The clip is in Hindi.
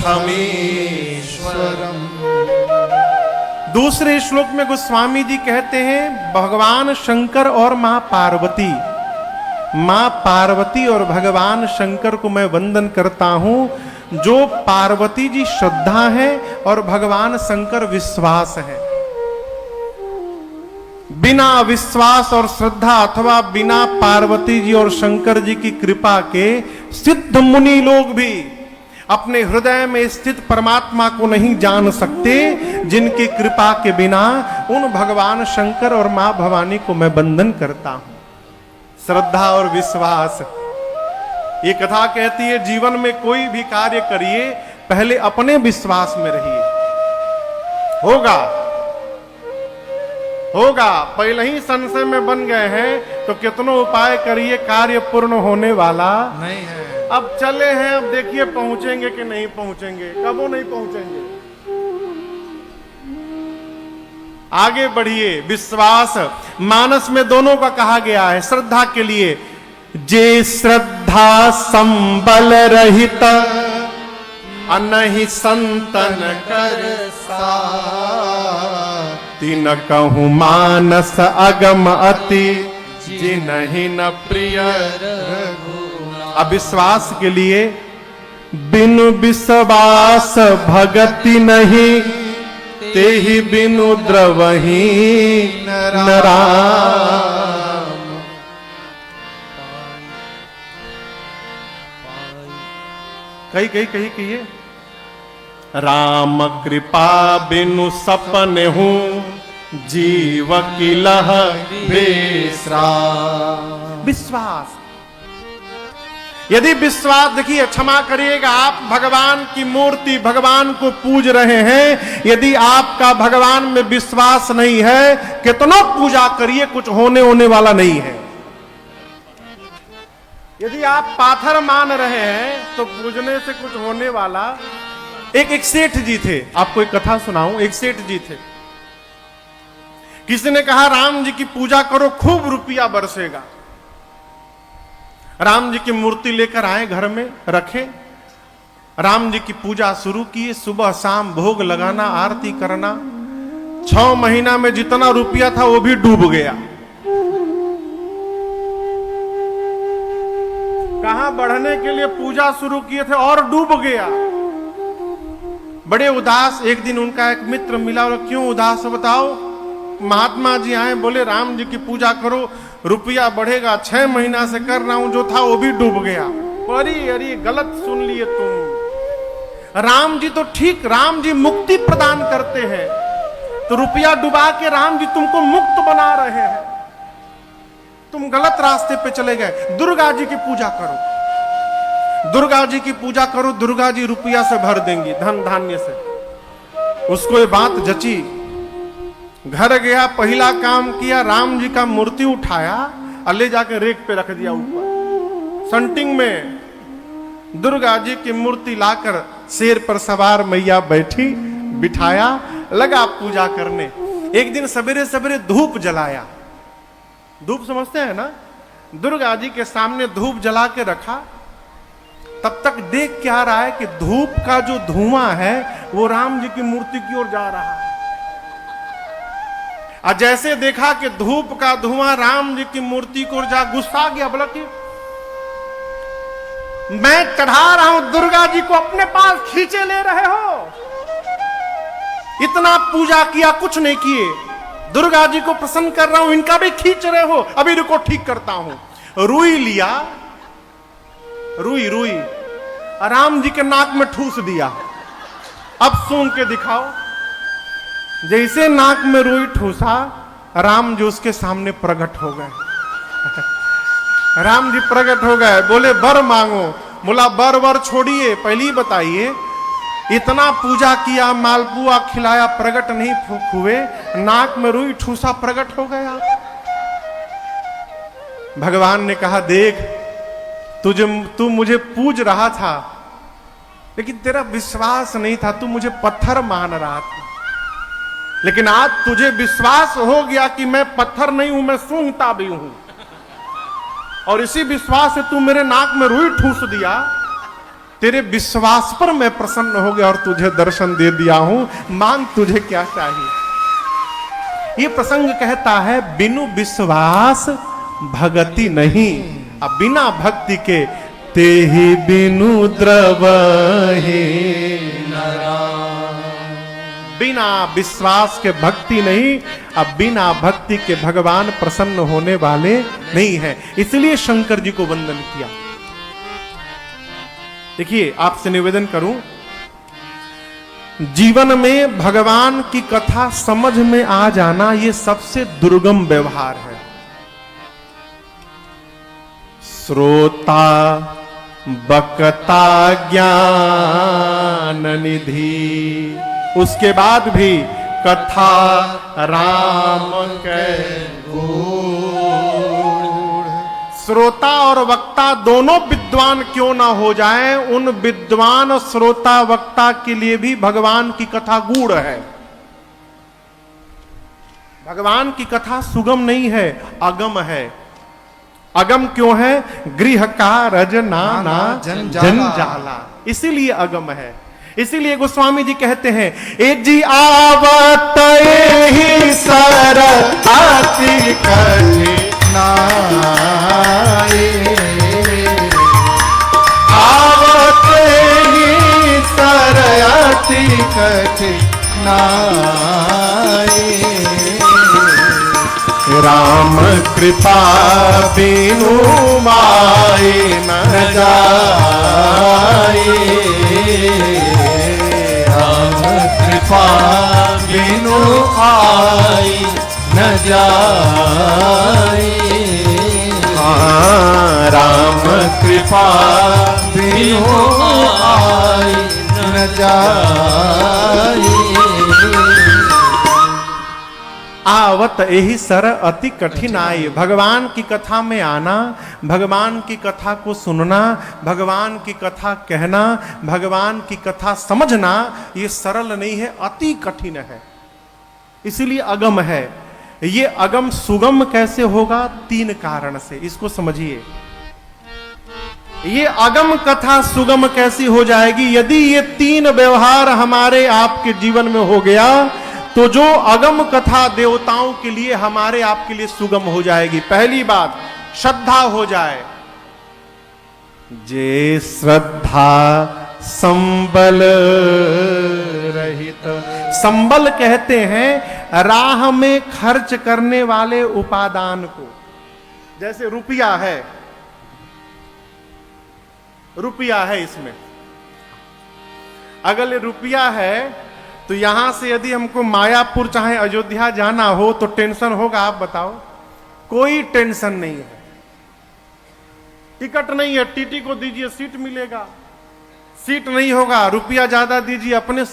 समर्थमीश्वरम। दूसरे श्लोक में गोस्वामी जी कहते हैं भगवान शंकर और मां पार्वती और भगवान शंकर को मैं वंदन करता हूं। जो पार्वती जी श्रद्धा है और भगवान शंकर विश्वास है। बिना विश्वास और श्रद्धा अथवा बिना पार्वती जी और शंकर जी की कृपा के सिद्ध मुनि लोग भी अपने हृदय में स्थित परमात्मा को नहीं जान सकते। जिनकी कृपा के बिना उन भगवान शंकर और मां भवानी को मैं वंदन करता हूं। श्रद्धा और विश्वास, ये कथा कहती है जीवन में कोई भी कार्य करिए पहले अपने विश्वास में रहिए। होगा पहले ही संशय में बन गए हैं तो कितनो उपाय करिए कार्य पूर्ण होने वाला नहीं है। अब चले हैं, अब देखिए पहुंचेंगे कि नहीं पहुंचेंगे, कबो नहीं पहुंचेंगे। आगे बढ़िए। विश्वास मानस में दोनों का कहा गया है। श्रद्धा के लिए जे श्रद्धा संबल रहित अनहि संतन कर तीन कहूं मानस अगम अति जिनहि न प्रिय। अविश्वास के लिए बिनु विश्वास भगति नहीं तेहि बिनु द्रवहि नराम। कही कहिए राम कृपा बिनु सपन हूं जीव की लह बेसरा। विश्वास, यदि विश्वास, देखिए क्षमा करिएगा, आप भगवान की मूर्ति भगवान को पूज रहे हैं, यदि आपका भगवान में विश्वास नहीं है कितना पूजा करिए कुछ होने वाला नहीं है। यदि आप पाथर मान रहे हैं तो पूजने से कुछ होने वाला। एक सेठ जी थे, आपको एक कथा सुनाऊं। एक सेठ जी थे, किसी ने कहा राम जी की पूजा करो खूब रुपया बरसेगा। राम जी की मूर्ति लेकर आए, घर में रखे, राम जी की पूजा शुरू की। सुबह शाम भोग लगाना, आरती करना। 6 महीना में जितना रुपया था वो भी डूब गया। कहां बढ़ने के लिए पूजा शुरू किए थे और डूब गया। बड़े उदास। एक दिन उनका एक मित्र मिला और क्यों उदास बताओ। महात्मा जी आए, बोले राम जी की पूजा करो रुपया बढ़ेगा। 6 महीना से कर रहा हूं, जो था वो भी डूब गया। अरे गलत सुन लिए तुम। राम जी तो ठीक, राम जी मुक्ति प्रदान करते हैं, तो रुपया डुबा के राम जी तुमको मुक्त बना रहे हैं। तुम गलत रास्ते पे चले गए। दुर्गा जी की पूजा करो, दुर्गा जी की पूजा करो, दुर्गा जी रुपया से भर देंगी, धन धान्य से। उसको ये बात जची। घर गया, पहला काम किया, राम जी का मूर्ति उठाया और ले जाकर रेक पे रख दिया ऊपर संटिंग में। दुर्गा जी की मूर्ति लाकर शेर पर सवार मैया बैठी, बिठाया, लगा पूजा करने। एक दिन सवेरे सवेरे धूप जलाया। धूप समझते हैं ना, दुर्गा जी के सामने धूप जला के रखा। तब तक देख क्या रहा है कि धूप का जो धुआं है वो राम जी की मूर्ति की ओर जा रहा है। और जैसे देखा कि धूप का धुआं राम जी की मूर्ति को जा, गुस्सा गया, बोला कि मैं चढ़ा रहा हूं दुर्गा जी को, अपने पास खींचे ले रहे हो। इतना पूजा किया, कुछ नहीं किए। दुर्गा जी को प्रसन्न कर रहा हूं, इनका भी खींच रहे हो। अभी रुको, ठीक करता हूं। रुई लिया, रुई राम जी के नाक में ठूस दिया। अब सूंघ के दिखाओ। जैसे नाक में रुई ठूसा, राम जी उसके सामने प्रकट हो गए। राम जी प्रकट हो गए, बोले वर मांगो। बोला वर छोड़िए, पहले ही बताइए, इतना पूजा किया, मालपुआ खिलाया, प्रकट नहीं हुए, नाक में रुई ठूसा, प्रकट हो गया। भगवान ने कहा देख, तू मुझे पूज रहा था लेकिन तेरा विश्वास नहीं था, तू मुझे पत्थर मान रहा था। लेकिन आज तुझे विश्वास हो गया कि मैं पत्थर नहीं हूं, मैं सूंघता भी हूं, और इसी विश्वास से तू मेरे नाक में रुई ठूस दिया। तेरे विश्वास पर मैं प्रसन्न हो गया और तुझे दर्शन दे दिया हूं, मांग तुझे क्या चाहिए। ये प्रसंग कहता है बिनु विश्वास भगति नहीं, अब बिना भक्ति के ते ही बिनु द्रवहि नरा। बिना विश्वास के भक्ति नहीं, अब बिना भक्ति के भगवान प्रसन्न होने वाले नहीं हैं। इसलिए शंकर जी को वंदन किया। देखिए, आपसे निवेदन करूं, जीवन में भगवान की कथा समझ में आ जाना ये सबसे दुर्गम व्यवहार है। श्रोता बकता ज्ञान निधि, उसके बाद भी कथा राम के गुण। श्रोता और वक्ता दोनों विद्वान क्यों ना हो जाएं, उन विद्वान श्रोता वक्ता के लिए भी भगवान की कथा गूढ़ है। भगवान की कथा सुगम नहीं है, अगम है। अगम क्यों है? गृह का रज नाना जंजाला, इसीलिए अगम है। इसीलिए गोस्वामी जी कहते हैं, ए जी आवत ही सर आती कठिनाई, आवत ही सर आती कठिनाई, राम कृपा बिनु माई न जाई, राम कृपा बिनु आई न जाई, राम कृपा बिनु आई न जाई। आवत यही सर अति कठिनाई, भगवान की कथा में आना, भगवान की कथा को सुनना, भगवान की कथा कहना, भगवान की कथा समझना, ये सरल नहीं है, अति कठिन है। इसीलिए अगम है। ये अगम सुगम कैसे होगा? 3 कारण से, इसको समझिए। ये अगम कथा सुगम कैसी हो जाएगी? यदि ये 3 व्यवहार हमारे आपके जीवन में हो गया तो जो अगम कथा देवताओं के लिए हमारे आपके लिए सुगम हो जाएगी। पहली बात, श्रद्धा हो जाए। जे श्रद्धा संबल रहित, संबल कहते हैं राह में खर्च करने वाले उपादान को। जैसे रुपया है, रुपया है, इसमें अगर रुपया है तो यहां से यदि हमको मायापुर चाहे अयोध्या जाना हो तो टेंशन होगा? आप बताओ। कोई टेंशन नहीं है। टिकट नहीं है, टीटी को दीजिए सीट मिलेगा। सीट नहीं होगा, रुपया ज्यादा दीजिए, अपने